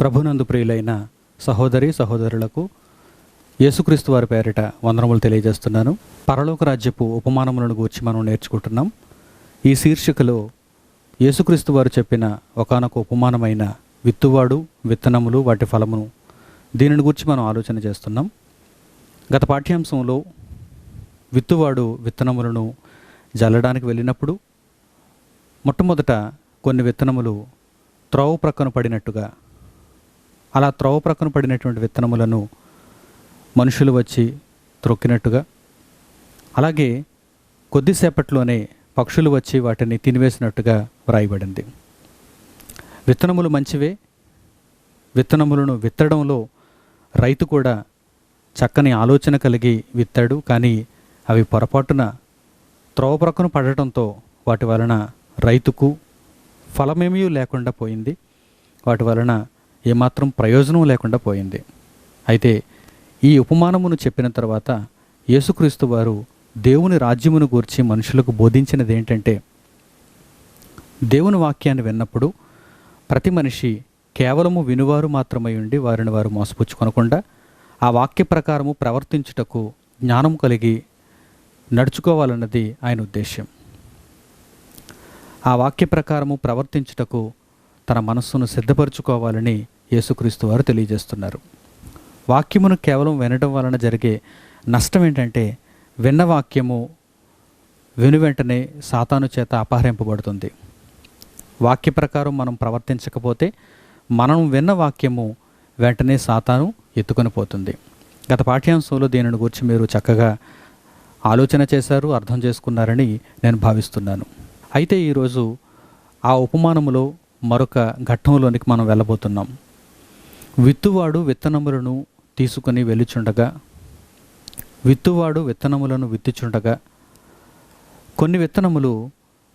ప్రభునందు ప్రియులైన సహోదరి సహోదరులకు యేసుక్రీస్తు వారి పేరిట వందనములు తెలియజేస్తున్నాను. పరలోక రాజ్యపు ఉపమానములను గూర్చి మనం నేర్చుకుంటున్నాం. ఈ శీర్షికలో యేసుక్రీస్తు వారు చెప్పిన ఒకానొక ఉపమానమైన విత్తువాడు, విత్తనములు, వాటి ఫలమును, దీనిని గురించి మనం ఆలోచన చేస్తున్నాం. గత పాఠ్యాంశంలో విత్తువాడు విత్తనములను జల్లడానికి వెళ్ళినప్పుడు మొట్టమొదట కొన్ని విత్తనములు త్రోవ ప్రక్కన పడినట్టుగా, అలా త్రోవ ప్రక్కన పడినటువంటి విత్తనములను మనుషులు వచ్చి త్రొక్కినట్టుగా, అలాగే కొద్దిసేపట్లోనే పక్షులు వచ్చి వాటిని తినివేసినట్టుగా వ్రాయబడింది. విత్తనములు మంచివే. విత్తనములను విత్తడంలో రైతు కూడా చక్కని ఆలోచన కలిగి విత్తాడు. కానీ అవి పొరపాటున త్రోవ ప్రక్కన పడటంతో వాటి వలన రైతుకు ఫలమేమీ లేకుండా పోయింది. వాటి వలన ఏమాత్రం ప్రయోజనం లేకుండా పోయింది. అయితే ఈ ఉపమానమును చెప్పిన తర్వాత యేసుక్రీస్తు వారు దేవుని రాజ్యమును గూర్చి మనుషులకు బోధించినది ఏంటంటే, దేవుని వాక్యాన్ని విన్నప్పుడు ప్రతి మనిషి కేవలము వినువారు మాత్రమై ఉండి వారిని వారు మోసపుచ్చుకొనకుండా ఆ వాక్య ప్రకారము ప్రవర్తించుటకు జ్ఞానం కలిగి నడుచుకోవాలన్నది ఆయన ఉద్దేశ్యం. ఆ వాక్య ప్రకారము ప్రవర్తించుటకు తన మనస్సును సిద్ధపరచుకోవాలని యేసుక్రీస్తు వారు తెలియజేస్తున్నారు. వాక్యమును కేవలం వినడం వలన జరిగే నష్టం ఏంటంటే, విన్న వాక్యము వెంటనే సాతాను చేత అపహరింపబడుతుంది. వాక్య ప్రకారం మనం ప్రవర్తించకపోతే మనం విన్న వాక్యము వెంటనే సాతాను ఎత్తుకొని పోతుంది. గత పాఠ్యాంశంలో దీనిని గురించి మీరు చక్కగా ఆలోచన చేశారు, అర్థం చేసుకున్నారని నేను భావిస్తున్నాను. అయితే ఈరోజు ఆ ఉపమానములో మరొక ఘట్టంలోనికి మనం వెళ్ళబోతున్నాం. విత్తువాడు విత్తనములను తీసుకుని వెళ్ళుచుండగా, విత్తువాడు విత్తనములను విత్తుచుండగా కొన్ని విత్తనములు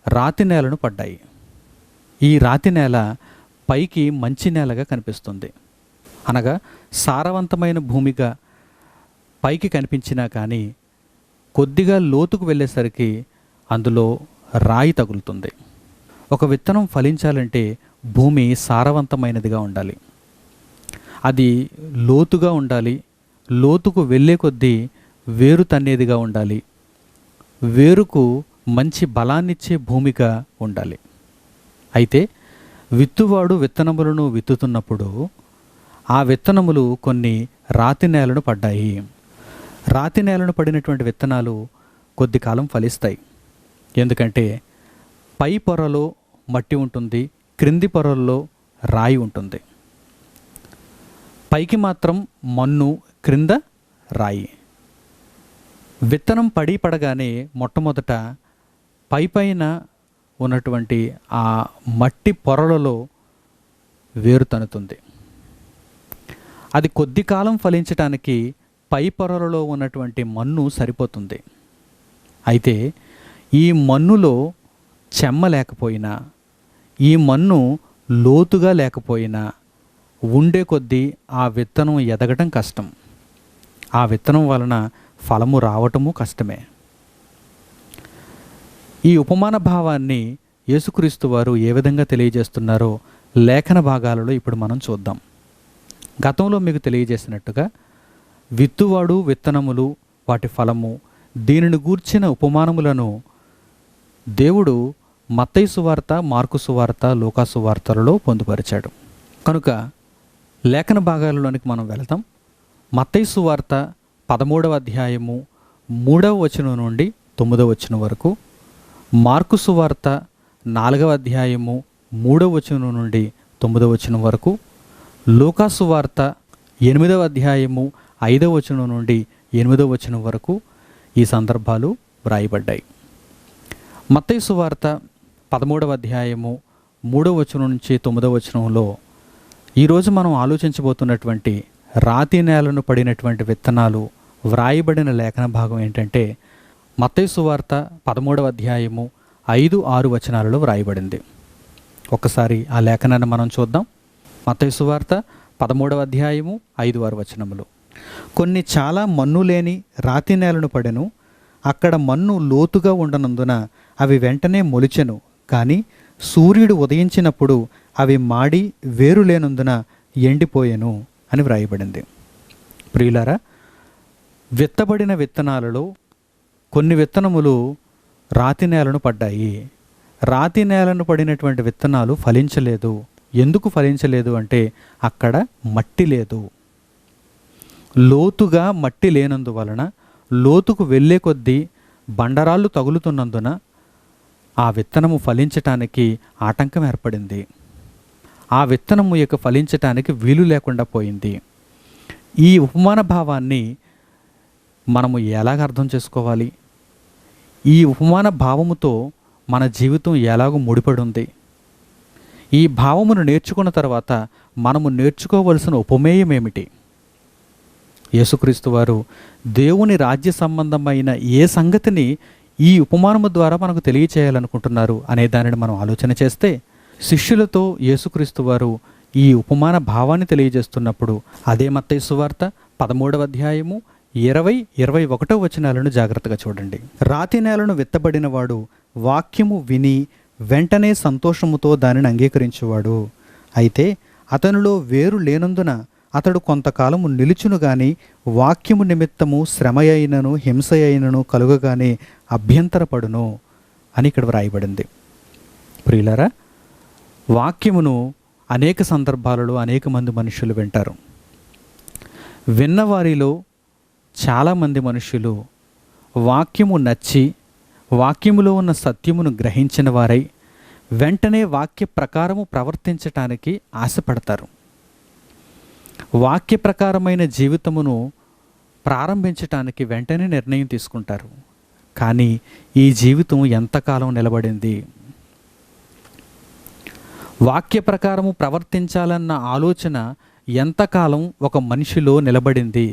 రాతి నేలను పడ్డాయి. ఈ రాతి నేల పైకి మంచి నేలగా కనిపిస్తుంది. అనగా సారవంతమైన భూమిగా పైకి కనిపించినా కానీ కొద్దిగా లోతుకు వెళ్ళేసరికి అందులో రాయి తగులుతుంది. ఒక విత్తనం ఫలించాలంటే భూమి సారవంతమైనదిగా ఉండాలి. అది లోతుగా ఉండాలి. లోతుకు వెళ్ళే కొద్దీ వేరు తన్నేదిగా ఉండాలి. వేరుకు మంచి బలాన్నిచ్చే భూమిగా ఉండాలి. అయితే విత్తువాడు విత్తనములను విత్తుతున్నప్పుడు ఆ విత్తనములు కొన్ని రాతి నేలను పడ్డాయి. రాతి నేలను పడినటువంటి విత్తనాలు కొద్ది కాలం ఫలిస్తాయి. ఎందుకంటే పై పొరలో మట్టి ఉంటుంది, క్రింది పొరల్లో రాయి ఉంటుంది. పైకి మాత్రం మన్ను, క్రింద రాయి. విత్తనం పడగానే మొట్టమొదట పైన ఉన్నటువంటి ఆ మట్టి పొరలలో వేరు తన్నుతుంది. అది కొద్ది కాలం ఫలించటానికి పై పొరలలో ఉన్నటువంటి మన్ను సరిపోతుంది. అయితే ఈ మన్నులో చెమ్మ లేకపోయినా, ఈ మన్ను లోతుగా లేకపోయినా ఉండే కొద్దీ ఆ విత్తనం ఎదగటం కష్టం. ఆ విత్తనం వలన ఫలము రావటము కష్టమే. ఈ ఉపమాన భావాన్ని యేసుక్రీస్తు వారు ఏ విధంగా తెలియజేస్తున్నారో లేఖన భాగాలలో ఇప్పుడు మనం చూద్దాం. గతంలో మీకు తెలియజేసినట్టుగా విత్తువాడు, విత్తనములు, వాటి ఫలము, దీనిని గూర్చిన ఉపమానములను దేవుడు మత్తయి సువార్త, మార్కు సువార్త, లూకా సువార్తలలో పొందుపరిచాడు. కనుక లేఖన భాగాలలోనికి మనం వెళతాం. మత్తయి సువార్త 13వ అధ్యాయము 3వ వచనం నుండి 9వ వచనం వరకు, మార్కు సువార్త 4వ అధ్యాయము 3వ వచనం నుండి 9వ వచనం వరకు, లూకా సువార్త 8వ అధ్యాయము 5వ వచనం నుండి 8వ వచనం వరకు ఈ సందర్భాలు వ్రాయబడ్డాయి. మత్తయి సువార్త 13వ అధ్యాయము 3వ వచనం నుంచి 9వ వచనంలో ఈరోజు మనం ఆలోచించబోతున్నటువంటి రాతి నేలను పడినటువంటి విత్తనాలు వ్రాయబడిన లేఖన భాగం ఏంటంటే, మత్తయి సువార్త 13వ అధ్యాయము 5, 6 వచనాలలో వ్రాయబడింది. ఒక్కసారి ఆ లేఖనాన్ని మనం చూద్దాం. మత్తయి సువార్త 13వ అధ్యాయము 5, 6 వచనములు. కొన్ని చాలా మన్ను లేని రాతి నేలను పడెను. అక్కడ మన్ను లోతుగా ఉండనందున అవి వెంటనే మొలిచెను. కానీ సూర్యుడు ఉదయించినప్పుడు అవి మాడి వేరు లేనందున ఎండిపోయెను అని వ్రాయబడింది. ప్రియులారా, విత్తబడిన విత్తనాలలో కొన్ని విత్తనములు రాతి నేలను పడ్డాయి. రాతి నేలను పడినటువంటి విత్తనాలు ఫలించలేదు. ఎందుకు ఫలించలేదు అంటే అక్కడ మట్టి లేదు. లోతుగా మట్టి లేనందువలన, లోతుకు వెళ్ళే కొద్దీ బండరాళ్ళు తగులుతున్నందున ఆ విత్తనము ఫలించటానికి ఆటంకం ఏర్పడింది. ఆ విత్తనము ఇక ఫలించటానికి వీలు లేకుండా పోయింది. ఈ ఉపమాన భావాన్ని మనము ఎలాగ అర్థం చేసుకోవాలి? ఈ ఉపమాన భావముతో మన జీవితం ఎలాగో ముడిపడి ఉంది? ఈ భావమును నేర్చుకున్న తర్వాత మనము నేర్చుకోవలసిన ఉపమేయం ఏమిటి? యేసుక్రీస్తు వారు దేవుని రాజ్య సంబంధమైన ఏ సంగతిని ఈ ఉపమానము ద్వారా మనకు తెలియచేయాలనుకుంటున్నారు అనే దానిని మనం ఆలోచన చేస్తే, శిష్యులతో యేసుక్రీస్తు వారు ఈ ఉపమాన భావాన్ని తెలియజేస్తున్నప్పుడు అదే మత్తయి సువార్త 13వ అధ్యాయము 20-21 వచనాలను జాగ్రత్తగా చూడండి. రాతి నేలను విత్తబడిన వాడు వాక్యము విని వెంటనే సంతోషముతో దానిని అంగీకరించువాడు. అయితే అతనిలో వేరు లేనందున అతడు కొంతకాలము నిలుచును గాని వాక్యము నిమిత్తము శ్రమ అయినను హింస అయినను కలుగగానే అభ్యంతరపడును అని ఇక్కడ వ్రాయబడింది. ప్రియులారా, వాక్యమును అనేక సందర్భాలలో అనేక మంది మనుషులు వింటారు. విన్నవారిలో చాలామంది మనుషులు వాక్యము నచ్చి వాక్యములో ఉన్న సత్యమును గ్రహించిన వారై వెంటనే వాక్య ప్రకారము ప్రవర్తించటానికి ఆశపడతారు. వాక్య ప్రకారమైన జీవితమును ప్రారంభించటానికి వెంటనే నిర్ణయం తీసుకుంటారు. కానీ ఈ జీవితం ఎంతకాలం నిలబడింది? వాక్య ప్రకారము ప్రవర్తించాలన్న ఆలోచన ఎంతకాలం ఒక మనిషిలో నిలబడింది?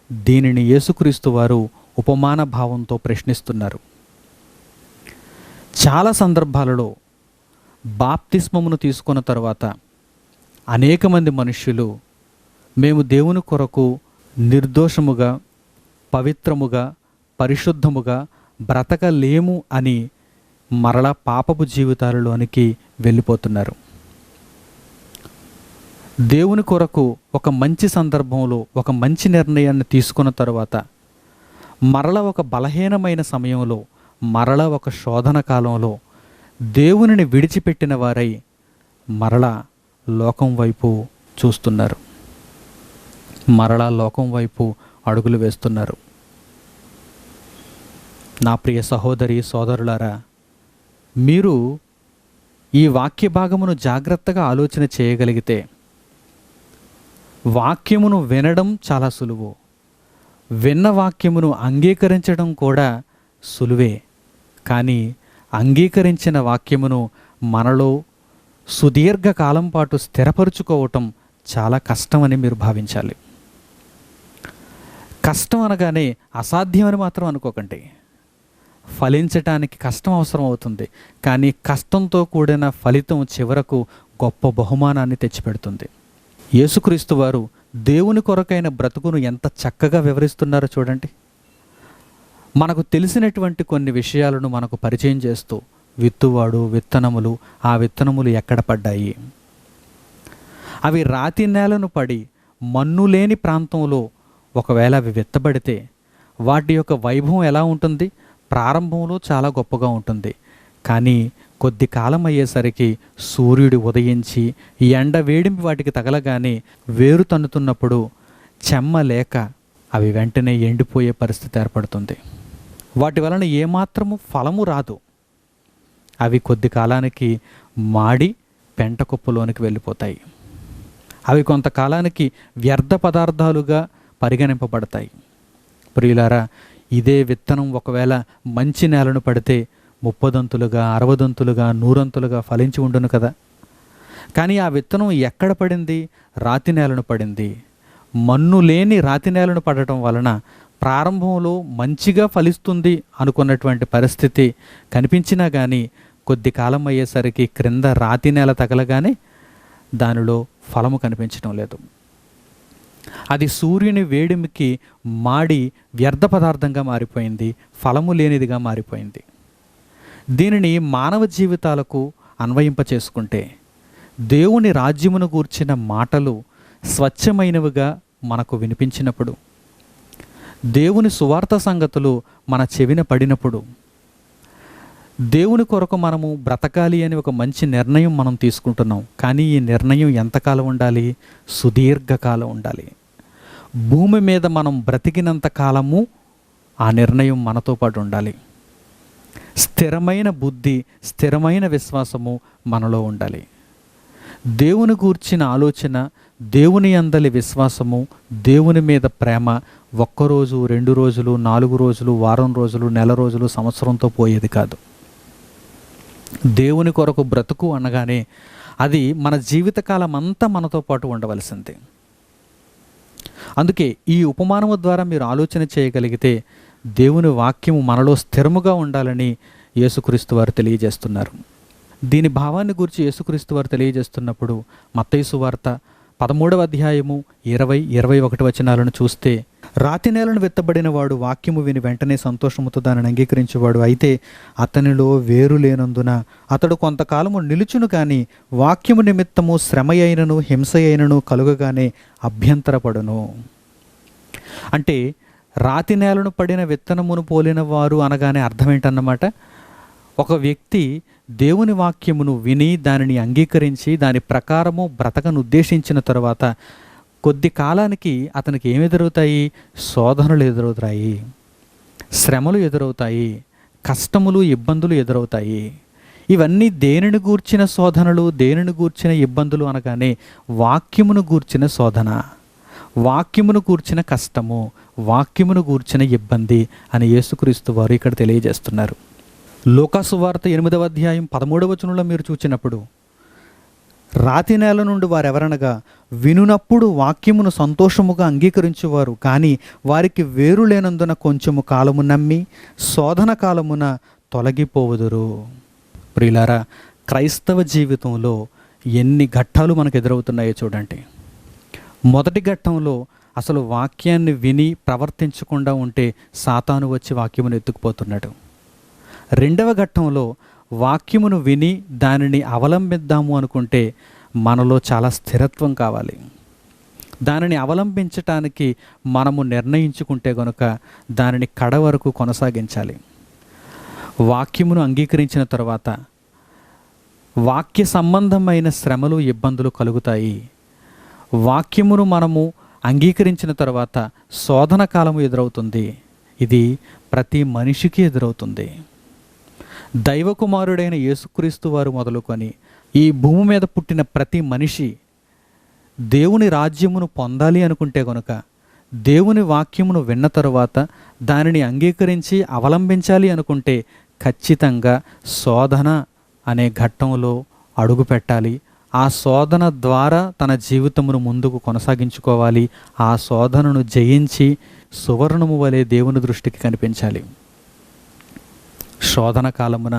దీనిని యేసుక్రీస్తు వారు ఉపమాన భావంతో ప్రశ్నిస్తున్నారు. చాలా సందర్భాలలో బాప్తిస్మమును తీసుకున్న తర్వాత అనేక మంది మనుష్యులు మేము దేవుని కొరకు నిర్దోషముగా, పవిత్రముగా, పరిశుద్ధముగా బ్రతకలేము అని మరలా పాపపు జీవితాలలోనికి వెళ్ళిపోతున్నారు. దేవుని కొరకు ఒక మంచి సందర్భంలో ఒక మంచి నిర్ణయాన్ని తీసుకున్న తర్వాత మరల ఒక బలహీనమైన సమయంలో, మరల ఒక శోధన కాలంలో దేవునిని విడిచిపెట్టిన వారై మరలా లోకం వైపు చూస్తున్నారు. మరలా లోకం వైపు అడుగులు వేస్తున్నారు. నా ప్రియ సహోదరి సోదరులారా, మీరు ఈ వాక్య భాగమును జాగ్రత్తగా ఆలోచన చేయగలిగితే వాక్యమును వినడం చాలా సులువు, విన్న వాక్యమును అంగీకరించడం కూడా సులువే. కానీ అంగీకరించిన వాక్యమును మనలో సుదీర్ఘకాలం పాటు స్థిరపరుచుకోవటం చాలా కష్టమని మీరు భావించాలి. కష్టం అనగానే అసాధ్యమని మాత్రం అనుకోకండి. ఫలించటానికి కష్టం అవసరం అవుతుంది. కానీ కష్టంతో కూడిన ఫలితం చివరకు గొప్ప బహుమానాన్ని తెచ్చిపెడుతుంది. యేసుక్రీస్తు వారు దేవుని కొరకైన బ్రతుకును ఎంత చక్కగా వివరిస్తున్నారో చూడండి. మనకు తెలిసినటువంటి కొన్ని విషయాలను మనకు పరిచయం చేస్తూ, విత్తువాడు, విత్తనములు, ఆ విత్తనములు ఎక్కడ పడ్డాయి? అవి రాతి నేలను పడి మన్ను లేని ప్రాంతంలో ఒకవేళ అవి విత్తబడితే వాటి యొక్క వైభవం ఎలా ఉంటుంది? ప్రారంభంలో చాలా గొప్పగా ఉంటుంది. కానీ కొద్ది కాలం అయ్యేసరికి సూర్యుడు ఉదయించి ఎండ వేడిమి వాటికి తగలగానే వేరు తన్నుతున్నప్పుడు చెమ్మ లేక అవి వెంటనే ఎండిపోయే పరిస్థితి ఏర్పడుతుంది. వాటి వలన ఏమాత్రము ఫలము రాదు. అవి కొద్ది కాలానికి మాడి పెంట కుప్పలోనికి వెళ్ళిపోతాయి. అవి కొంతకాలానికి వ్యర్థ పదార్థాలుగా పరిగణింపబడతాయి. ప్రియులారా, ఇదే విత్తనం ఒకవేళ మంచి నేలను పడితే 30 60 100 ఫలించి ఉండును కదా. కానీ ఆ విత్తనం ఎక్కడ పడింది? రాతి నేలను పడింది. మన్ను లేని రాతి నేలను పడటం వలన ప్రారంభంలో మంచిగా ఫలిస్తుంది అనుకున్నటువంటి పరిస్థితి కనిపించినా కానీ కొద్ది కాలం అయ్యేసరికి క్రింద రాతి నేల తగలగానే దానిలో ఫలము కనిపించడం లేదు. అది సూర్యుని వేడిమికి మాడి వ్యర్థ పదార్థంగా మారిపోయింది, ఫలము లేనిదిగా మారిపోయింది. దీనిని మానవ జీవితాలకు అన్వయింప చేసుకుంటే దేవుని రాజ్యమును గూర్చిన మాటలు స్వచ్ఛమైనవిగా మనకు వినిపించినప్పుడు, దేవుని సువార్త సంగతులు మన చెవిన పడినప్పుడు, దేవుని కొరకు మనము బ్రతకాలి అని ఒక మంచి నిర్ణయం మనం తీసుకుంటున్నాం. కానీ ఈ నిర్ణయం ఎంతకాలం ఉండాలి? సుదీర్ఘకాలం ఉండాలి. భూమి మీద మనం బ్రతికినంత కాలము ఆ నిర్ణయం మనతో పాటు ఉండాలి. స్థిరమైన బుద్ధి, స్థిరమైన విశ్వాసము మనలో ఉండాలి. దేవుని గూర్చిన ఆలోచన, దేవుని యందలి విశ్వాసము, దేవుని మీద ప్రేమ ఒక్కరోజు, 2 రోజులు, 4 రోజులు, వారం రోజులు, నెల రోజులు, సంవత్సరంతో పోయేది కాదు. దేవుని కొరకు బ్రతుకు అనగానే అది మన జీవితకాలం అంతా మనతో పాటు ఉండవలసింది. అందుకే ఈ ఉపమానము ద్వారా మీరు ఆలోచన చేయగలిగితే దేవుని వాక్యము మనలో స్థిరముగా ఉండాలని యేసుక్రీస్తు వారు తెలియజేస్తున్నారు. దీని భావాన్ని గురించి యేసుక్రీస్తు వారు తెలియజేస్తున్నప్పుడు మత్తయి సువార్త 13వ అధ్యాయము 20-21 వచనాలను చూస్తే, రాతి నేలను విత్తబడిన వాడు వాక్యము విని వెంటనే సంతోషముతో దానిని అంగీకరించేవాడు. అయితే అతనిలో వేరు లేనందున అతడు కొంతకాలము నిలుచును, కానీ వాక్యము నిమిత్తము శ్రమ అయినను హింస అయినను కలుగగానే అభ్యంతరపడును. అంటే రాతి నేలను పడిన విత్తనమును పోలిన వారు అనగానే అర్థం ఏంటన్నమాట? ఒక వ్యక్తి దేవుని వాక్యమును విని దానిని అంగీకరించి దాని ప్రకారము బ్రతకను ఉద్దేశించిన తర్వాత కొద్ది కాలానికి అతనికి ఏమి ఎదురవుతాయి? శోధనలు ఎదురవుతాయి, శ్రమలు ఎదురవుతాయి, కష్టములు, ఇబ్బందులు ఎదురవుతాయి. ఇవన్నీ దేనిని గూర్చిన శోధనలు, దేనిని గూర్చిన ఇబ్బందులు అనగానే వాక్యమును గూర్చిన శోధన, వాక్యమును గూర్చిన కష్టము, వాక్యమును గూర్చిన ఇబ్బంది అని యేసుక్రీస్తు వారు ఇక్కడ తెలియజేస్తున్నారు. లూకాసు వార్త 8వ అధ్యాయం 13వ వచనంలో మీరు చూచినప్పుడు, రాతి నేల నుండి వారెవరనగా వినునప్పుడు వాక్యమును సంతోషముగా అంగీకరించువారు, కానీ వారికి వేరు లేనందున కొంచెము కాలము నమ్మి శోధన కాలమున తొలగిపోవుదురు. ప్రియులారా, క్రైస్తవ జీవితంలో ఎన్ని ఘట్టాలు మనకు ఎదురవుతున్నాయో చూడండి. మొదటి ఘట్టంలో అసలు వాక్యాన్ని విని ప్రవర్తించకుండా ఉంటే సాతాను వచ్చి వాక్యమును ఎత్తుకుపోతున్నాడు. రెండవ ఘట్టంలో వాక్యమును విని దానిని అవలంబిద్దాము అనుకుంటే మనలో చాలా స్థిరత్వం కావాలి. దానిని అవలంబించటానికి మనము నిర్ణయించుకుంటే గనుక దానిని కడ వరకు కొనసాగించాలి. వాక్యమును అంగీకరించిన తర్వాత వాక్య సంబంధమైన శ్రమలు, ఇబ్బందులు కలుగుతాయి. వాక్యమును మనము అంగీకరించిన తర్వాత శోధన కాలము ఎదురవుతుంది. ఇది ప్రతి మనిషికి ఎదురవుతుంది. దైవకుమారుడైన యేసుక్రీస్తు వారు మొదలుకొని ఈ భూమి మీద పుట్టిన ప్రతి మనిషి దేవుని రాజ్యమును పొందాలి అనుకుంటే కనుక దేవుని వాక్యమును విన్న తరువాత దానిని అంగీకరించి అవలంబించాలి అనుకుంటే ఖచ్చితంగా శోధన అనే ఘట్టంలో అడుగు పెట్టాలి. ఆ శోధన ద్వారా తన జీవితమును ముందుకు కొనసాగించుకోవాలి. ఆ శోధనను జయించి సువర్ణము వలె దేవుని దృష్టికి కనిపించాలి. శోధన కాలమున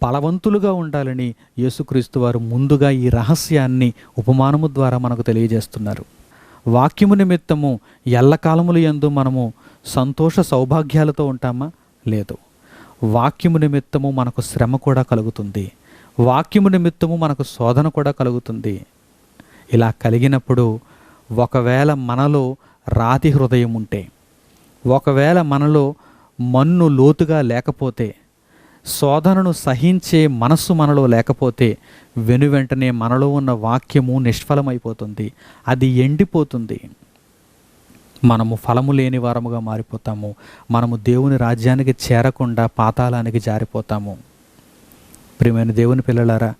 బలవంతులుగా ఉండాలని యేసుక్రీస్తు వారు ముందుగా ఈ రహస్యాన్ని ఉపమానము ద్వారా మనకు తెలియజేస్తున్నారు. వాక్యము నిమిత్తము ఎల్లకాలములు యందు మనము సంతోష సౌభాగ్యాలతో ఉంటామా? లేదు. వాక్యము నిమిత్తము మనకు శ్రమ కూడా కలుగుతుంది. వాక్యము నిమిత్తము మనకు శోధన కూడా కలుగుతుంది. ఇలా కలిగినప్పుడు ఒకవేళ మనలో రాతి హృదయం ఉంటే, ఒకవేళ మనలో మన్ను లోతుగా లేకపోతే, శోధనను సహించే మనస్సు మనలో లేకపోతే వెనువెంటనే మనలో ఉన్న వాక్యము నిష్ఫలమైపోతుంది. అది ఎండిపోతుంది. మనము ఫలము లేని వారముగా మారిపోతాము. మనము దేవుని రాజ్యానికి చేరకుండా పాతాళానికి జారిపోతాము. ప్రియమైన దేవుని పిల్లలారా,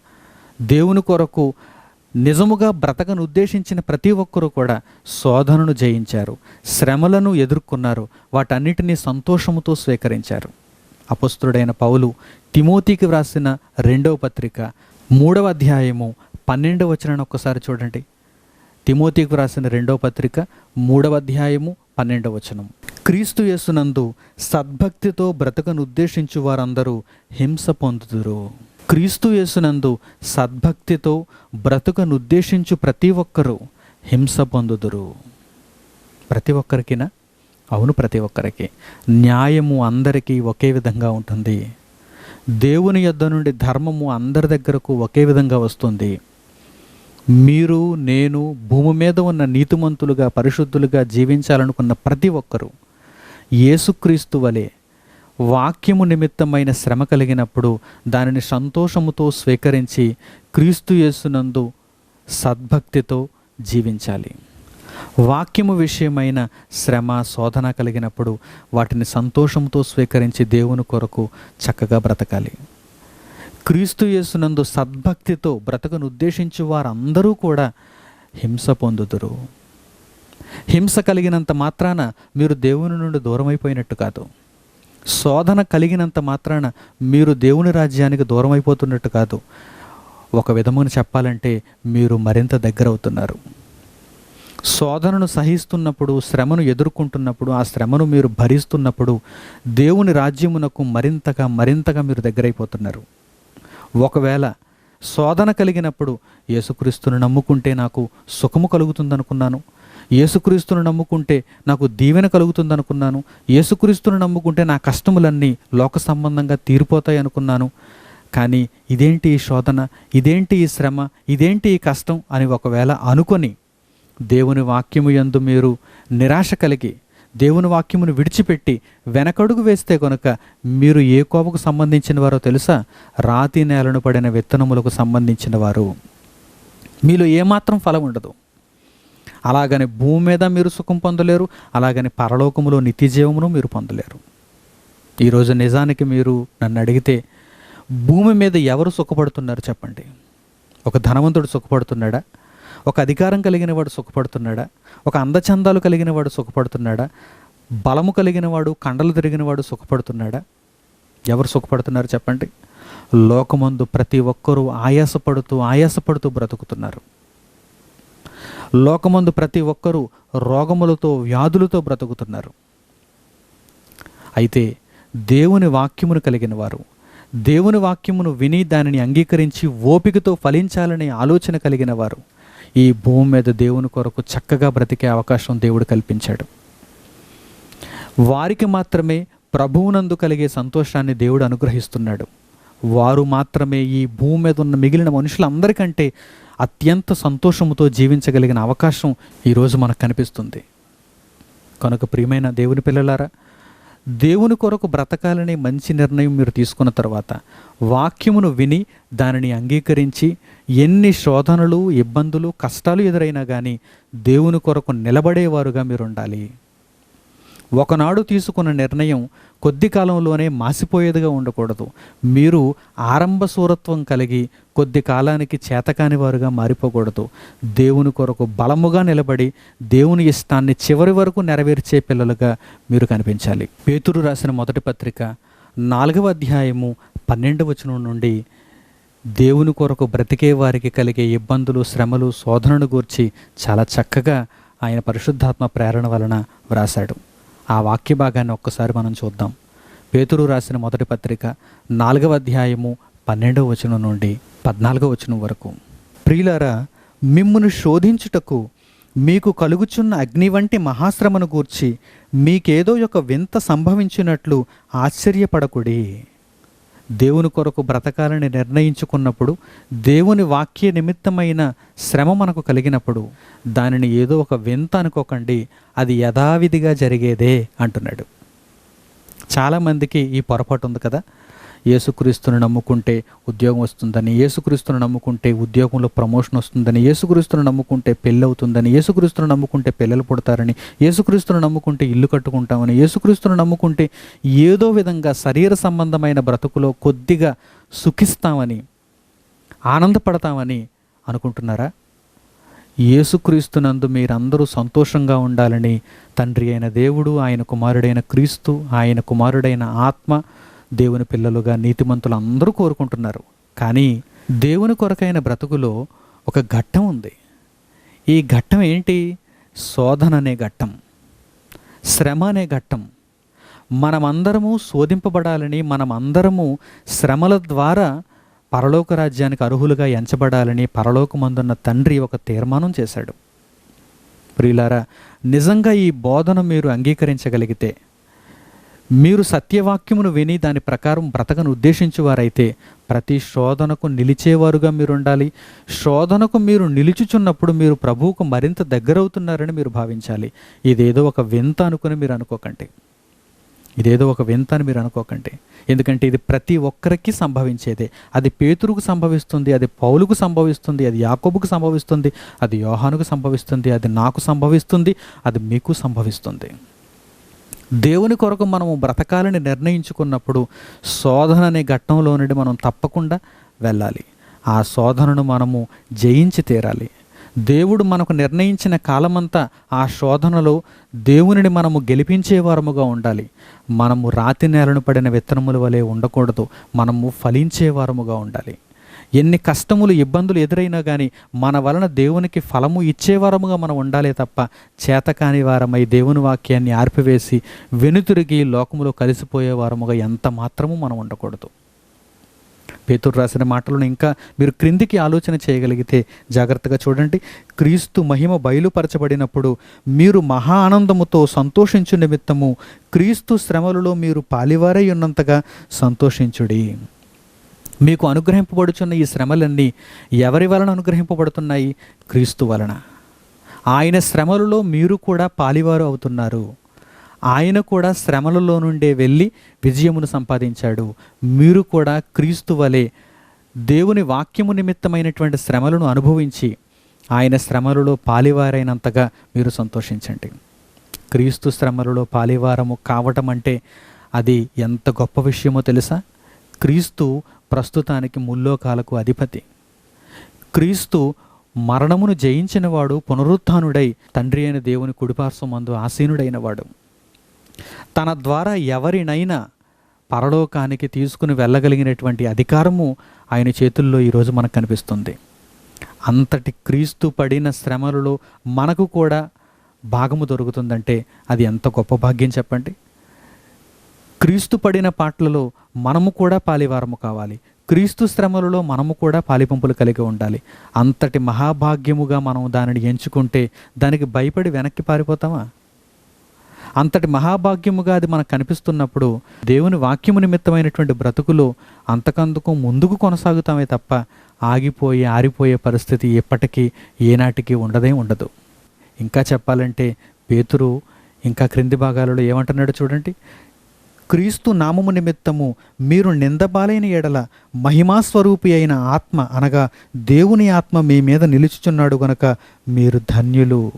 దేవుని కొరకు నిజముగా బ్రతకను ఉద్దేశించిన ప్రతి ఒక్కరూ కూడా శోధనను జయించారు, శ్రమలను ఎదుర్కొన్నారు, వాటన్నిటినీ సంతోషముతో స్వీకరించారు. అపొస్తలుడైన పౌలు తిమోతికి వ్రాసిన 2వ పత్రిక 3వ అధ్యాయము 12వ వచనాన్ని ఒక్కసారి చూడండి. తిమోతికి వ్రాసిన 2వ పత్రిక 3వ అధ్యాయము 12వ వచనం. క్రీస్తు యేసునందు సద్భక్తితో బ్రతకను ఉద్దేశించు వారందరూ హింస పొందుదురు. క్రీస్తు యేసునందు సద్భక్తితో బ్రతుకను ఉద్దేశించు ప్రతి ఒక్కరూ హింస పొందుదురు. ప్రతి ఒక్కరికినా? అవును, ప్రతి ఒక్కరికి. న్యాయము అందరికీ ఒకే విధంగా ఉంటుంది. దేవుని యొద్ద నుండి ధర్మము అందరి దగ్గరకు ఒకే విధంగా వస్తుంది. మీరు, నేను, భూమి మీద ఉన్న నీతిమంతులుగా పరిశుద్ధులుగా జీవించాలనుకున్న ప్రతి ఒక్కరూ యేసుక్రీస్తు వలె వాక్యము నిమిత్తమైన శ్రమ కలిగినప్పుడు దానిని సంతోషముతో స్వీకరించి క్రీస్తు యేసునందు సద్భక్తితో జీవించాలి. వాక్యము విషయమైన శ్రమ శోధన కలిగినప్పుడు వాటిని సంతోషంతో స్వీకరించి దేవుని కొరకు చక్కగా బ్రతకాలి. క్రీస్తు యేసునందు సద్భక్తితో బ్రతకను ఉద్దేశించి వారందరూ కూడా హింస పొందుదురు. హింస కలిగినంత మాత్రాన మీరు దేవుని నుండి దూరం అయిపోయినట్టు కాదు. శోధన కలిగినంత మాత్రాన మీరు దేవుని రాజ్యానికి దూరం అయిపోతున్నట్టు కాదు. ఒక విధముగా చెప్పాలంటే మీరు మరింత దగ్గర అవుతున్నారు. శోధనను సహిస్తున్నప్పుడు, శ్రమను ఎదుర్కొంటున్నప్పుడు, ఆ శ్రమను మీరు భరిస్తున్నప్పుడు దేవుని రాజ్యమునకు మరింతగా మీరు దగ్గరైపోతున్నారు. ఒకవేళ శోధన కలిగినప్పుడు యేసుక్రీస్తును నమ్ముకుంటే నాకు సుఖము కలుగుతుందనుకున్నాను, యేసుక్రీస్తును నమ్ముకుంటే నాకు దీవెన కలుగుతుందనుకున్నాను, యేసుక్రీస్తును నమ్ముకుంటే నా కష్టములన్నీ లోక సంబంధంగా తీరిపోతాయి అనుకున్నాను, కానీ ఇదేంటి ఈ శోధన, ఇదేంటి ఈ శ్రమ, ఇదేంటి ఈ కష్టం అని ఒకవేళ అనుకొని దేవుని వాక్యము యందు మీరు నిరాశ కలిగి దేవుని వాక్యమును విడిచిపెట్టి వెనకడుగు వేస్తే కనుక మీరు ఏ కోవకు సంబంధించిన వారో తెలుసా? రాతి నేలను పడిన విత్తనములకు సంబంధించిన వారు. మీలో ఏమాత్రం ఫలం ఉండదు. అలాగని భూమి మీద మీరు సుఖం పొందలేరు, అలాగని పరలోకములో నిత్యజీవమును మీరు పొందలేరు. ఈరోజు నిజానికి మీరు నన్ను అడిగితే భూమి మీద ఎవరు సుఖపడుతున్నారు చెప్పండి? ఒక ధనవంతుడు సుఖపడుతున్నాడా? ఒక అధికారం కలిగిన వాడు సుఖపడుతున్నాడా? ఒక అందచందాలు కలిగిన వాడు సుఖపడుతున్నాడా? బలము కలిగిన వాడు, కండలు తిరిగిన వాడు సుఖపడుతున్నాడా? ఎవరు సుఖపడుతున్నారు చెప్పండి? లోకమందు ప్రతి ఒక్కరూ ఆయాసపడుతూ బ్రతుకుతున్నారు. లోకమందు ప్రతి ఒక్కరూ రోగములతో, వ్యాధులతో బ్రతుకుతున్నారు. అయితే దేవుని వాక్యమును కలిగిన వారు, దేవుని వాక్యమును విని దానిని అంగీకరించి ఓపికతో ఫలించాలనే ఆలోచన కలిగిన వారు ఈ భూమి మీద దేవుని కొరకు చక్కగా బ్రతికే అవకాశం దేవుడు కల్పించాడు. వారికి మాత్రమే ప్రభువునందు కలిగే సంతోషాన్ని దేవుడు అనుగ్రహిస్తున్నాడు. వారు మాత్రమే ఈ భూమి మీద ఉన్న మిగిలిన మనుషులందరికంటే అత్యంత సంతోషముతో జీవించగలిగిన అవకాశం ఈరోజు మనకు కనిపిస్తుంది. కనుక ప్రియమైన దేవుని పిల్లలారా, దేవుని కొరకు బ్రతకాలనే మంచి నిర్ణయం మీరు తీసుకున్న తర్వాత వాక్యమును విని దానిని అంగీకరించి ఎన్ని శోధనలు, ఇబ్బందులు, కష్టాలు ఎదురైనా కానీ దేవుని కొరకు నిలబడేవారుగా మీరు ఉండాలి. ఒకనాడు తీసుకున్న నిర్ణయం కొద్ది కాలంలోనే మాసిపోయేదిగా ఉండకూడదు. మీరు ఆరంభ శూరత్వం కలిగి కొద్ది కాలానికి చేతకాని వారుగా మారిపోకూడదు. దేవుని కొరకు బలముగా నిలబడి దేవుని ఇష్టాన్ని చివరి వరకు నెరవేర్చే పిల్లలుగా మీరు కనిపించాలి. పేతురు రాసిన మొదటి పత్రిక 4వ అధ్యాయము 12వ వచనం నుండి దేవుని కొరకు బ్రతికే వారికి కలిగే ఇబ్బందులు, శ్రమలు, శోధనను గూర్చి చాలా చక్కగా ఆయన పరిశుద్ధాత్మ ప్రేరణ వలన వ్రాశాడు. ఆ వాక్య భాగాన్ని ఒక్కసారి మనం చూద్దాం. పేతురు రాసిన మొదటి పత్రిక 4వ అధ్యాయము 12వ వచనం నుండి 14వ వచనం వరకు. ప్రియులారా, మిమ్మును శోధించుటకు మీకు కలుగుచున్న అగ్ని వంటి మహాశ్రమను గూర్చి మీకేదో ఒక వింత సంభవించినట్లు ఆశ్చర్యపడకుడి. దేవుని కొరకు బ్రతకాలని నిర్ణయించుకున్నప్పుడు, దేవుని వాక్య నిమిత్తమైన శ్రమ మనకు కలిగినప్పుడు దానిని ఏదో ఒక వింత అనుకోకండి, అది యథావిధిగా జరిగేదే అంటున్నాడు. చాలామందికి ఈ పొరపాటు ఉంది కదా. యేసుక్రీస్తుని నమ్ముకుంటే ఉద్యోగం వస్తుందని, యేసుక్రీస్తుని నమ్ముకుంటే ఉద్యోగంలో ప్రమోషన్ వస్తుందని, యేసుక్రీస్తుని నమ్ముకుంటే పెళ్ళి అవుతుందని, యేసుక్రీస్తుని నమ్ముకుంటే పిల్లలు పుడతారని, యేసుక్రీస్తుని నమ్ముకుంటే ఇల్లు కట్టుకుంటామని, యేసుక్రీస్తుని నమ్ముకుంటే ఏదో విధంగా శరీర సంబంధమైన బ్రతుకులో కొద్దిగా సుఖిస్తామని, ఆనందపడతామని అనుకుంటున్నారా? యేసుక్రీస్తునందు మీరందరూ సంతోషంగా ఉండాలని తండ్రి అయిన దేవుడు, ఆయన కుమారుడైన క్రీస్తు, ఆయన కుమారుడైన ఆత్మ, దేవుని పిల్లలుగా నీతిమంతులు అందరూ కోరుకుంటున్నారు. కానీ దేవుని కొరకైన బ్రతుకులో ఒక ఘట్టం ఉంది. ఈ ఘట్టం ఏంటి? శోధన అనే ఘట్టం, శ్రమ అనే ఘట్టం. మనమందరము శోధింపబడాలని, మనమందరము శ్రమల ద్వారా పరలోక రాజ్యానికి అర్హులుగా ఎంచబడాలని పరలోకమందున్న తండ్రి ఒక తీర్మానం చేశాడు. ప్రియులారా, నిజంగా ఈ బోధన మీరు అంగీకరించగలిగితే, మీరు సత్యవాక్యమును విని దాని ప్రకారం బ్రతకను ఉద్దేశించువారైతే ప్రతి శోధనకు నిలిచేవారుగా మీరు ఉండాలి. శోధనకు మీరు నిలుచుచున్నప్పుడు మీరు ప్రభువుకు మరింత దగ్గరవుతున్నారని మీరు భావించాలి. ఇదేదో ఒక వింత అనుకుని మీరు అనుకోకండి. ఇదేదో ఒక వింత అని మీరు అనుకోకండి. ఎందుకంటే ఇది ప్రతి ఒక్కరికి సంభవించేదే. అది పేతురుకు సంభవిస్తుంది, అది పౌలుకు సంభవిస్తుంది, అది యాకోబుకు సంభవిస్తుంది, అది యోహానుకు సంభవిస్తుంది, అది నాకు సంభవిస్తుంది, అది మీకు సంభవిస్తుంది. దేవుని కొరకు మనము బ్రతకాలని నిర్ణయించుకున్నప్పుడు శోధన అనే ఘట్టంలో నుండి మనం తప్పకుండా వెళ్ళాలి. ఆ శోధనను మనము జయించి తీరాలి. దేవుడు మనకు నిర్ణయించిన కాలమంతా ఆ శోధనలో దేవునిని మనము గెలిపించేవారముగా ఉండాలి. మనము రాతి నేలను పడిన విత్తనముల వలె ఉండకూడదు. మనము ఫలించేవారముగా ఉండాలి. ఎన్ని కష్టములు ఇబ్బందులు ఎదురైనా కానీ మన వలన దేవునికి ఫలము ఇచ్చేవారముగా మనం ఉండాలే తప్ప చేతకాని వారమై దేవుని వాక్యాన్ని ఆర్పివేసి వెనుతిరిగి లోకములో కలిసిపోయేవారముగా ఎంత మాత్రము మనం ఉండకూడదు. పేతురు రాసిన మాటలను ఇంకా మీరు క్రిందికి ఆలోచన చేయగలిగితే జాగ్రత్తగా చూడండి. క్రీస్తు మహిమ బయలుపరచబడినప్పుడు మీరు మహా ఆనందముతో సంతోషించు నిమిత్తము క్రీస్తు శ్రమలలో మీరు పాలివారై ఉన్నంతగా సంతోషించుడి. మీకు అనుగ్రహింపబడుచున్న ఈ శ్రమలన్నీ ఎవరి వలన అనుగ్రహింపబడుతున్నాయి? క్రీస్తు వలన. ఆయన శ్రమలలో మీరు కూడా పాలివారు అవుతున్నారు. ఆయన కూడా శ్రమలలో నుండే వెళ్ళి విజయమును సంపాదించాడు. మీరు కూడా క్రీస్తు వలె దేవుని వాక్యము నిమిత్తమైనటువంటి శ్రమలను అనుభవించి ఆయన శ్రమలలో పాలివారైనంతగా మీరు సంతోషించండి. క్రీస్తు శ్రమలలో పాలివారము కావటం అంటే అది ఎంత గొప్ప విషయమో తెలుసా? క్రీస్తు ప్రస్తుతానికి ముల్లోకాలకు అధిపతి. క్రీస్తు మరణమును జయించినవాడు, పునరుత్థానుడై తండ్రి అయిన దేవుని కుడిపార్శ్వమందు ఆసీనుడైనవాడు. తన ద్వారా ఎవరినైనా పరలోకానికి తీసుకుని వెళ్ళగలిగినటువంటి అధికారము ఆయన చేతుల్లో ఈరోజు మనకు కనిపిస్తుంది. అంతటి క్రీస్తు పడిన శ్రమలలో మనకు కూడా భాగము దొరుకుతుందంటే అది ఎంత గొప్ప భాగ్యం చెప్పండి. క్రీస్తు పడిన పాటలలో మనము కూడా పాలివారము కావాలి. క్రీస్తు శ్రమలలో మనము కూడా పాలిపంపులు కలిగి ఉండాలి. అంతటి మహాభాగ్యముగా మనం దానిని ఎంచుకుంటే దానికి భయపడి వెనక్కి పారిపోతామా? అంతటి మహాభాగ్యముగా అది మనకు కనిపిస్తున్నప్పుడు దేవుని వాక్యము నిమిత్తమైనటువంటి బ్రతుకులో అంతకందుకు ముందుకు కొనసాగుతామే తప్ప ఆగిపోయి ఆరిపోయే పరిస్థితి ఎప్పటికీ ఏనాటికి ఉండదు. ఇంకా చెప్పాలంటే పేతురు ఇంకా క్రింది భాగాలలో ఏమంటున్నాడు చూడండి. క్రీస్తు నామము నిమిత్తము మీరు నిందపాలైన ఎడల మహిమాస్వరూపి అయిన ఆత్మ అనగా దేవుని ఆత్మ మీ మీద నిలుచుచున్నాడు గనుక మీరు ధన్యులు.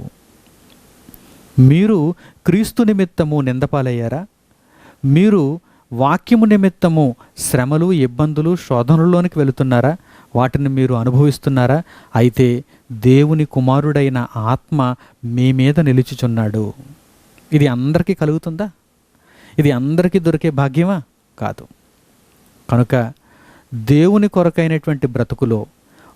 మీరు క్రీస్తు నిమిత్తము నిందపాలయ్యారా? మీరు వాక్యము నిమిత్తము శ్రమలు, ఇబ్బందులు, శోధనల్లోనికి వెళుతున్నారా? వాటిని మీరు అనుభవిస్తున్నారా? అయితే దేవుని కుమారుడైన ఆత్మ మీ మీద నిలుచుచున్నాడు. ఇది అందరికీ కలుగుతుందా? ఇది అందరికీ దొరికే భాగ్యమా? కాదు. కనుక దేవుని కొరకైనటువంటి బ్రతుకులో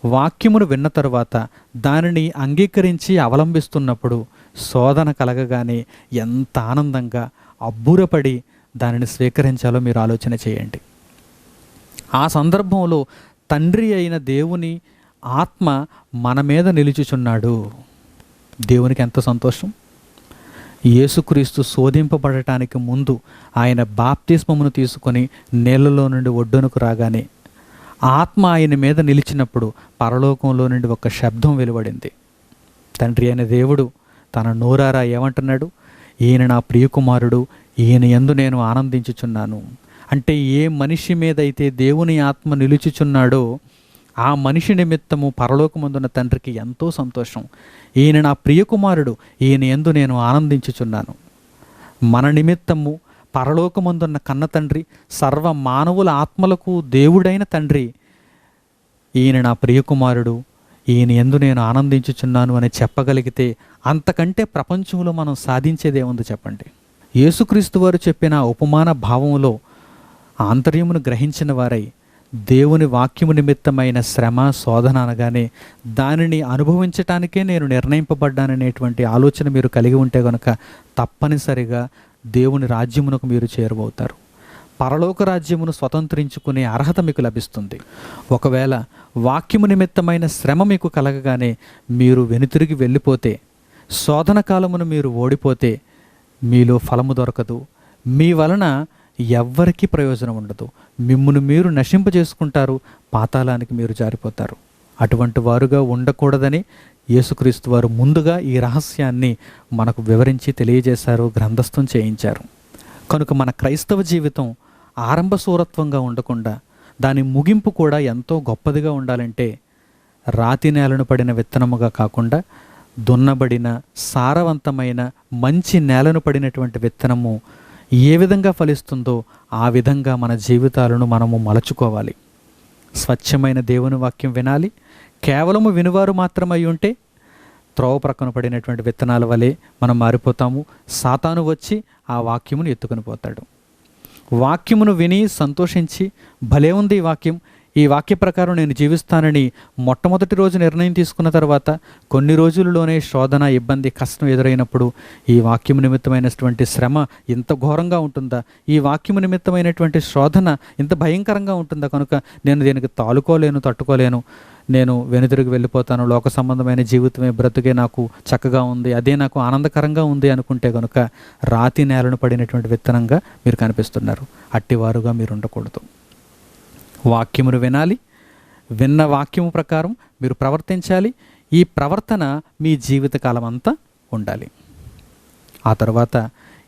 వాక్యమును విన్న తరువాత దానిని అంగీకరించి అవలంబిస్తున్నప్పుడు శోధన కలగగానే ఎంత ఆనందంగా అబ్బురపడి దానిని స్వీకరించాలో మీరు ఆలోచన చేయండి. ఆ సందర్భంలో తండ్రి అయిన దేవుని ఆత్మ మన మీద నిలుచుచున్నాడు. దేవునికి ఎంత సంతోషం. యేసుక్రీస్తు శోధింపబడటానికి ముందు ఆయన బాప్తిస్మమును తీసుకొని నీళ్లలో నుండి ఒడ్డునకు రాగానే ఆత్మ ఆయన మీద నిలిచినప్పుడు పరలోకంలో నుండి ఒక శబ్దం వెలువడింది. తండ్రి అయిన దేవుడు తన నోరారా ఏమంటున్నాడు? ఈయన నా ప్రియకుమారుడు, ఈయన యందు నేను ఆనందించుచున్నాను. అంటే ఏ మనిషి మీదైతే దేవుని ఆత్మ నిలుచుచున్నాడో ఆ మనిషి నిమిత్తము పరలోకమందున్న తండ్రికి ఎంతో సంతోషం. ఈయన నా ప్రియకుమారుడు, ఈయన యందు నేను ఆనందించుచున్నాను. మన నిమిత్తము పరలోకమందున్న కన్న తండ్రి, సర్వ మానవుల ఆత్మలకు దేవుడైన తండ్రి, ఈయన నా ప్రియకుమారుడు, ఈయన యందు నేను ఆనందించుచున్నాను అని చెప్పగలిగితే అంతకంటే ప్రపంచంలో మనం సాధించేదేముంది చెప్పండి. యేసుక్రీస్తు వారు చెప్పిన ఉపమాన భావంలో ఆంతర్యమును గ్రహించిన వారై దేవుని వాక్యము నిమిత్తమైన శ్రమ, శోధన అనగానే దానిని అనుభవించటానికే నేను నిర్ణయింపబడ్డాననేటువంటి ఆలోచన మీరు కలిగి ఉంటే కనుక తప్పనిసరిగా దేవుని రాజ్యమునకు మీరు చేరువవుతారు. పరలోక రాజ్యమును స్వతంత్రించుకునే అర్హత మీకు లభిస్తుంది. ఒకవేళ వాక్యము నిమిత్తమైన శ్రమ మీకు కలగగానే మీరు వెనుతిరిగి వెళ్ళిపోతే, శోధన కాలమును మీరు ఓడిపోతే మీలో ఫలము దొరకదు, మీ వలన ఎవ్వరికీ ప్రయోజనం ఉండదు. మిమ్మును మీరు నశింపజేసుకుంటారు, పాతాళానికి మీరు జారిపోతారు. అటువంటి వారుగా ఉండకూడదని యేసుక్రీస్తు వారు ముందుగా ఈ రహస్యాన్ని మనకు వివరించి తెలియజేశారు, గ్రంథస్థం చేయించారు. కనుక మన క్రైస్తవ జీవితం ఆరంభ శూరత్వంగా ఉండకుండా దాని ముగింపు కూడా ఎంతో గొప్పదిగా ఉండాలంటే రాతి నేలను పడిన విత్తనముగా కాకుండా దున్నబడిన సారవంతమైన మంచి నేలను పడినటువంటి విత్తనము ఏ విధంగా ఫలిస్తుందో ఆ విధంగా మన జీవితాలను మనము మలచుకోవాలి. స్వచ్ఛమైన దేవుని వాక్యం వినాలి. కేవలము వినువారు మాత్రమై ఉంటే త్రోవ ప్రక్కన పడినటువంటి విత్తనాల వలె మనం మారిపోతాము. సాతాను వచ్చి ఆ వాక్యమును ఎత్తుకొని పోతాడు. వాక్యమును విని సంతోషించి భలే ఉంది ఈ వాక్య ప్రకారం నేను జీవిస్తానని మొట్టమొదటి రోజు నిర్ణయం తీసుకున్న తర్వాత కొన్ని రోజులలోనే శోధన, ఇబ్బంది, కష్టం ఎదురైనప్పుడు ఈ వాక్యము నిమిత్తమైనటువంటి శ్రమ ఇంత ఘోరంగా ఉంటుందా, ఈ వాక్యము నిమిత్తమైనటువంటి శోధన ఇంత భయంకరంగా ఉంటుందా, కనుక నేను దీనికి తట్టుకోలేను, నేను వెనుదిరిగి వెళ్ళిపోతాను, లోక సంబంధమైన జీవితమే, బ్రతుకే నాకు చక్కగా ఉంది, అదే నాకు ఆనందకరంగా ఉంది అనుకుంటే కనుక రాతి నేలను పడినటువంటి విత్తనంగా మీరు కనిపిస్తున్నారు. అట్టివారుగా మీరు ఉండకూడదు. వాక్యమును వినాలి. విన్న వాక్యము ప్రకారం మీరు ప్రవర్తించాలి. ఈ ప్రవర్తన మీ జీవితకాలం అంతా ఉండాలి. ఆ తర్వాత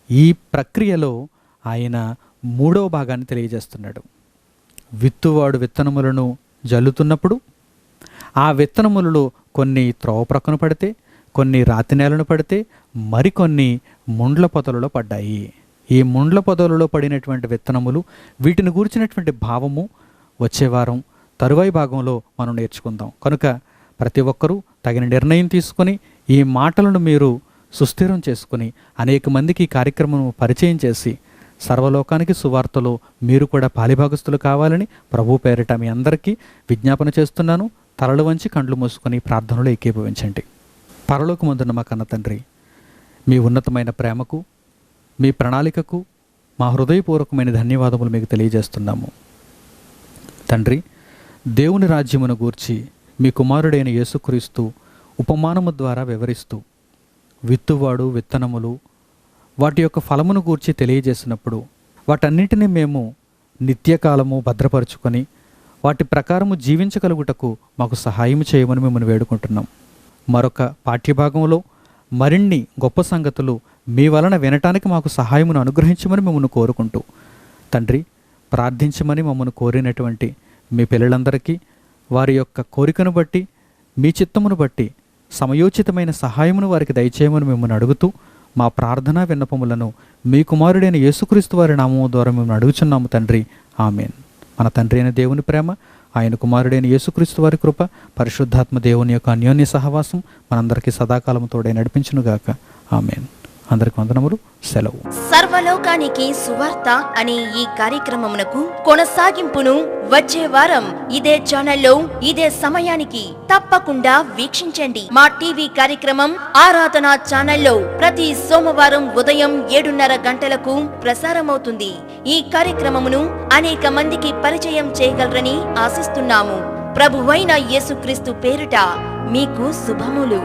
ఈ ప్రక్రియలో ఆయన 3వ భాగాన్ని తెలియజేస్తున్నాడు. విత్తువాడు విత్తనములను జల్లుతున్నప్పుడు ఆ విత్తనములలో కొన్ని త్రోవ ప్రక్కన పడితే, కొన్ని రాతి నేలను పడితే, మరికొన్ని ముండ్ల పొదలలో పడ్డాయి. ఈ ముండ్ల పొదలలో పడినటువంటి విత్తనములు, వీటిని గూర్చినటువంటి భావము వచ్చే వారం తరువాయి భాగంలో మనం నేర్చుకుందాం. కనుక ప్రతి ఒక్కరూ తగిన నిర్ణయం తీసుకొని ఈ మాటలను మీరు సుస్థిరం చేసుకుని అనేక మందికి ఈ కార్యక్రమం పరిచయం చేసి సర్వలోకానికి సువార్తలో మీరు కూడా పాలిభాగస్తులు కావాలని ప్రభు పేరిట మీ అందరికీ విజ్ఞాపన చేస్తున్నాను. తలలు వంచి కండ్లు మూసుకొని ప్రార్థనలో ఏకీభవించండి. పరలోకమందున్న మా కన్న తండ్రి, మీ ఉన్నతమైన ప్రేమకు, మీ ప్రణాళికకు మా హృదయపూర్వకమైన ధన్యవాదములు మీకు తెలియజేస్తున్నాము. తండ్రి, దేవుని రాజ్యమును గూర్చి మీ కుమారుడైన యేసుక్రీస్తు ఉపమానము ద్వారా వివరిస్తూ విత్తువాడు, విత్తనములు, వాటి యొక్క ఫలమును గూర్చి తెలియజేసినప్పుడు వాటన్నిటిని మేము నిత్యకాలము భద్రపరుచుకొని వాటి ప్రకారము జీవించగలుగుటకు మాకు సహాయం చేయమని మిమ్మల్ని వేడుకుంటున్నాం. మరొక పాఠ్యభాగంలో మరిన్ని గొప్ప సంగతులు మీ వలన వినటానికి మాకు సహాయమును అనుగ్రహించమని మిమ్మల్ని కోరుకుంటూ తండ్రి, ప్రార్థించమని మమ్మల్ని కోరినటువంటి మీ పిల్లలందరికీ వారి యొక్క కోరికను బట్టి, మీ చిత్తమును బట్టి సమయోచితమైన సహాయమును వారికి దయచేయమని మిమ్మల్ని అడుగుతూ మా ప్రార్థనా విన్నపములను మీ కుమారుడైన యేసుక్రీస్తు వారి నామము ద్వారా మేము అడుగుచున్నాము తండ్రి. ఆమెన్. మన తండ్రి అయిన దేవుని ప్రేమ, ఆయన కుమారుడైన యేసుక్రీస్తు వారి కృప, పరిశుద్ధాత్మ దేవుని యొక్క అన్యోన్య సహవాసం మనందరికీ సదాకాలము తోడై నడిపించునుగాక. ఆమెన్. అందరికి వందనములు. సెలవు. సర్వలోకానికి సువార్త అనే ఈ కార్యక్రమమునకు కొనసాగింపును వచ్చే వారం ఇదే ఛానల్లో ఇదే సమయానికి తప్పకుండా వీక్షించండి. మా టీవీ కార్యక్రమం ఆరాధన ఛానల్లో ప్రతి సోమవారం ఉదయం 7:30 గంటలకు ప్రసారమవుతుంది. ఈ కార్యక్రమమును అనేక మందికి పరిచయం చేయగలరని ఆశిస్తున్నాము. ప్రభువైన యేసుక్రీస్తు పేరిట మీకు శుభములు.